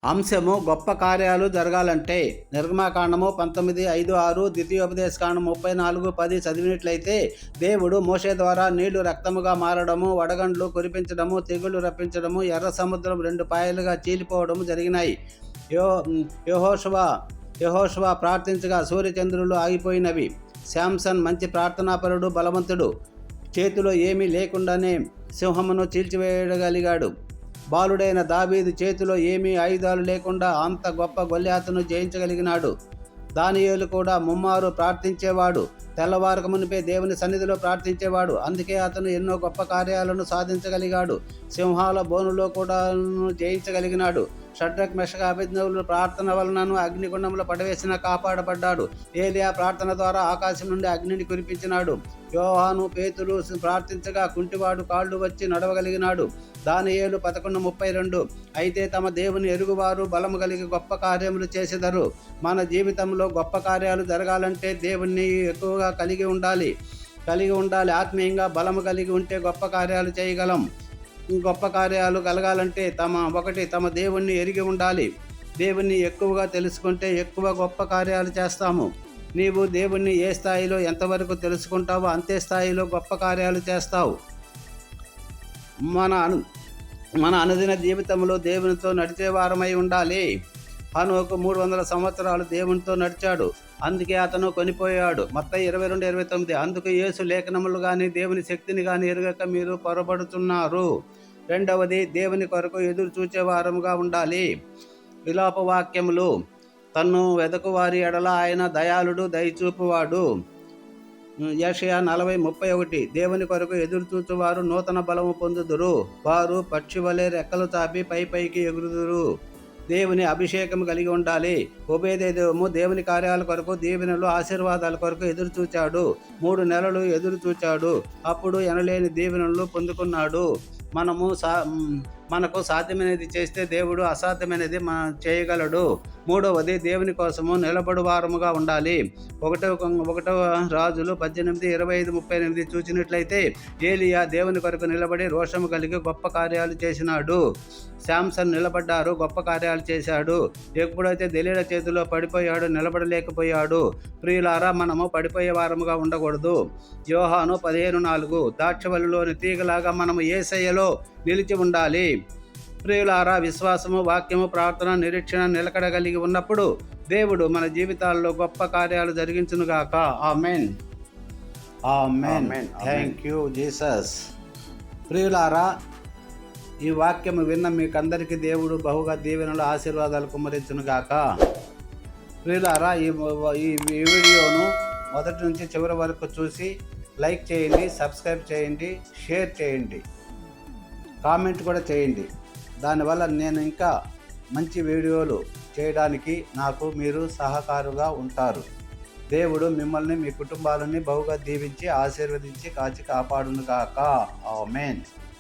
అంశము గొప్ప కార్యాలు జరగాలంటే నిర్గమాకాండము 19:5-6, ద్వితీయోపదేశకాండం 34:10 చదివినట్లయితే దేవుడు మోషే ద్వారా నీళ్లు రక్తముగా మారడము, వడగండ్లు కురిపించడము, తెగుళ్లు రప్పించడము, ఎర్ర సముద్రం 2 పాయలుగా చీలిపోవడము జరిగినాయి. యెహోషువ ప్రార్థించగా సూర్యచంద్రులు ఆగిపోయినవి. శాంసన్ మంచి ప్రార్థనాపరుడు, బలవంతుడు. చేతిలో ఏమీ లేకుండానే సింహమును చీల్చివేయగలిగాడు. బాలుడైన దావీదు చేతిలో ఏమీ ఆయుధాలు లేకుండా అంత గొప్ప గొల్యాతును జయించగలిగినాడు. దానియేలు కూడా ముమ్మారు ప్రార్థించేవాడు. తెల్లవారక మునిపే దేవుని సన్నిధిలో ప్రార్థించేవాడు. అందుకే అతను ఎన్నో గొప్ప కార్యాలను సాధించగలిగాడు. సింహాల బోనులో కూడా జయించగలిగినాడు. షడ్రక్, మెషక్, అబేద్నెగోల ప్రార్థన వలనను అగ్నిగుండంలో పడవేసిన కాపాడబడ్డాడు. ఏలియా ప్రార్థన ద్వారా ఆకాశం నుండి అగ్నిని కురిపించినాడు. యోహాను, పేతురు ప్రార్థించగా కుంటివాడు కాళ్ళు వచ్చి నడవగలిగినాడు. దానియేలు 11:32 అయితే తమ దేవుని ఎరుగువారు బలము కలిగి గొప్ప కార్యములు చేసెదరు. మన జీవితంలో గొప్ప కార్యాలు జరగాలంటే దేవుణ్ణి ఎక్కువగా కలిగి ఉండాలి. ఆత్మీయంగా బలము కలిగి ఉంటే గొప్ప కార్యాలు చేయగలం. గొప్ప కార్యాలు కలగాలంటే తమ దేవుణ్ణి ఎరిగి ఉండాలి. దేవుణ్ణి ఎక్కువగా తెలుసుకుంటే ఎక్కువ గొప్ప కార్యాలు చేస్తాము. నీవు దేవుణ్ణి ఏ స్థాయిలో ఎంతవరకు తెలుసుకుంటావో అంతే స్థాయిలో గొప్ప కార్యాలు చేస్తావు. మన అనుదిన జీవితంలో దేవునితో నడిచేవారమై ఉండాలి. హనోకు 300 సంవత్సరాలు దేవునితో నడిచాడు. అందుకే అతను కొనిపోయాడు. మత్తయి 22:29 అందుకు యేసు లేఖనములు కానీ దేవుని శక్తిని కానీ ఎరుగక మీరు పొరబడుతున్నారు. రెండవది, దేవుని కొరకు ఎదురు చూచేవారముగా ఉండాలి. విలాప వాక్యములు. తన్ను వెదకువారి ఎడల ఆయన దయాళుడు, దయచూపువాడు. యెషయా 40:31 దేవుని కొరకు ఎదురు చూచువారు నూతన బలము పొందుదురు. వారు పక్షి వలె రెక్కలు చాపి పైకి ఎగురుదురు. దేవుని అభిషేకం కలిగి ఉండాలి. ఓబేదెదోము దేవుని కార్యాల కొరకు, దీవెనలు, ఆశీర్వాదాల కొరకు ఎదురు చూచాడు. 3 నెలలు ఎదురు చూచాడు. అప్పుడు ఎనలేని దీవెనలు పొందుకున్నాడు. మనకు సాధ్యమైనది చేస్తే దేవుడు అసాధ్యమైనది చేయగలడు. మూడవది, దేవుని కోసము నిలబడు వారముగా ఉండాలి. 1 రాజులు 18:25-38 చూసినట్లయితే ఏలియా దేవుని కొరకు నిలబడి రోషము కలిగి గొప్ప కార్యాలు చేసినాడు. శాంసన్ నిలబడ్డారు, గొప్ప కార్యాలు చేశాడు. ఎప్పుడైతే దెలీలా చేతిలో పడిపోయాడు, నిలబడలేకపోయాడు. ప్రియులారా, మనము పడిపోయే వారముగా ఉండకూడదు. యోహాను 15:4 ద్రాక్షవల్లిలోని తీగలాగా మనము యేసయ్యలో నిలిచి ఉండాలి. ప్రియులారా, విశ్వాసము, వాక్యము, ప్రార్థన, నిరీక్షణ నిలకడ కలిగి ఉన్నప్పుడు దేవుడు మన జీవితాల్లో గొప్ప కార్యాలు జరిగించునుగాక. ఆమేన్. Thank you Jesus. ప్రియులారా, ఈ వాక్యము విన్న మీకందరికీ దేవుడు బహుగా దీవెనలు, ఆశీర్వాదాలు కుమ్మరించునుగాక. ప్రియులారా, ఈ వీడియోను మొదటి నుంచి చివరి వరకు చూసి లైక్ చేయండి, సబ్స్క్రైబ్ చేయండి, షేర్ చేయండి, కామెంట్ కూడా చేయండి. దానివల్ల నేను ఇంకా మంచి వీడియోలు చేయడానికి నాకు మీరు సహకారుగా ఉంటారు. దేవుడు మిమ్మల్ని, మీ కుటుంబాలని బహుగా దీవించి ఆశీర్వదించి కాచి కాపాడునుగాక. ఆమేన్.